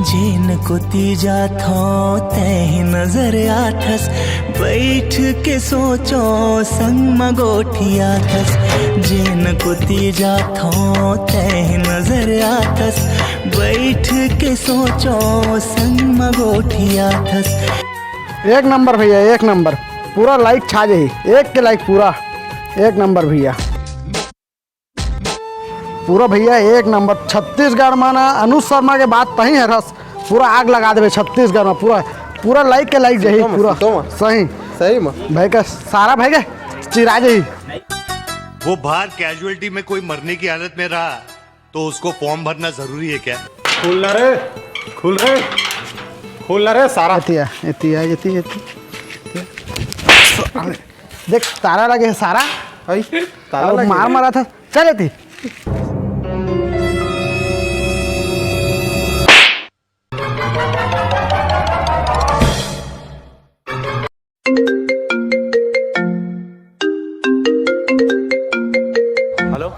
जेन को तीजा थो तह नजर आथस, बैठ के सोचो संग मगोठिया थस। जेन को तीजा थो तह नजर आथस, बैठ के सोचो संग मगोठिया थस। एक नंबर भैया, एक नंबर, पूरा लाइक छा जाही, एक के लाइक पूरा एक नंबर भैया, पूरा भैया एक नंबर। छत्तीसगढ़ में ना अनुज शर्मा के बात तही है रस, पूरा आग लगा देवे छत्तीसगढ़ में, पूरा पूरा लाइक के लाइक जही, पूरा सही सही में भाई का सारा भाई के चिरा जही। वो बाहर कैजुअलिटी में कोई मरने की हालत में रहा तो उसको फॉर्म भरना जरूरी है क्या? खुल रे, खुल रे, खुल रे सारा। देख तारा लगे है सारा, ताला लगे मार मारा था, चल थी। हेलो,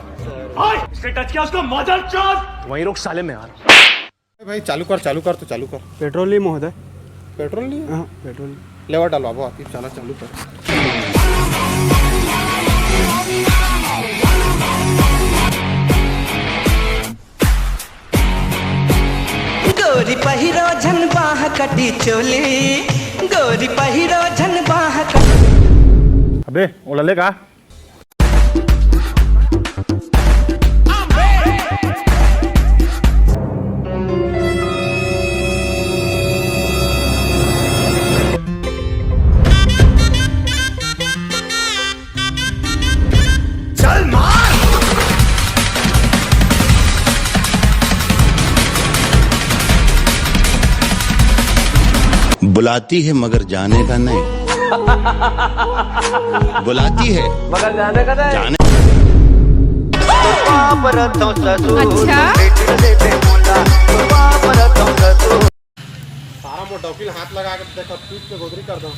इसने टच किया उसको, मदरचोद। वहीं रोक साले, में आ रहा। भाई चालू कर, चालू कर, तो चालू कर। पेट्रोल नहीं महोदय, पेट्रोल नहीं? हाँ पेट्रोल लेवा डालो अब आती, चला चालू कर। गोरी पहिरो झन बाह कटी चोली, गोरी पहिरो झन बाह कटी। अबे उड़ले का? बुलाती है मगर जाने का नहीं, बुलाती है मगर जाने का नहीं। जाने सारा मोटोफिल हाथ लगा के देखो, पीठ पे गोदरी कर दो।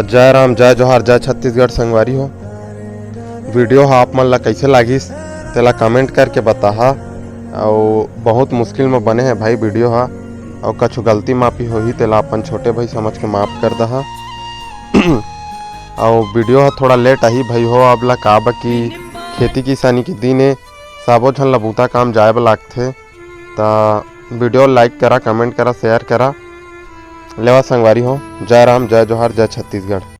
जय राम, जय जोहार, जय छत्तीसगढ़ संगवारी हो। वीडियो आप मन ला कैसे लागिस तेला कमेंट करके बताहा। और बहुत मुश्किल में बने हैं भाई वीडियो हा, और कछु गलती माफी होही तेला अपन छोटे भाई समझ के माफ़ कर दहा। और वीडियो हा थोड़ा लेट आई भाई हो, अब ला का कि खेती किसानी के दिन है, सबो झन ला बूता काम जाए बर लागथे। ता वीडियो लाइक करा, कमेंट करा, शेयर करा। लेवा संगवारी हो। जय राम, जय जोहार, जय छत्तीसगढ़।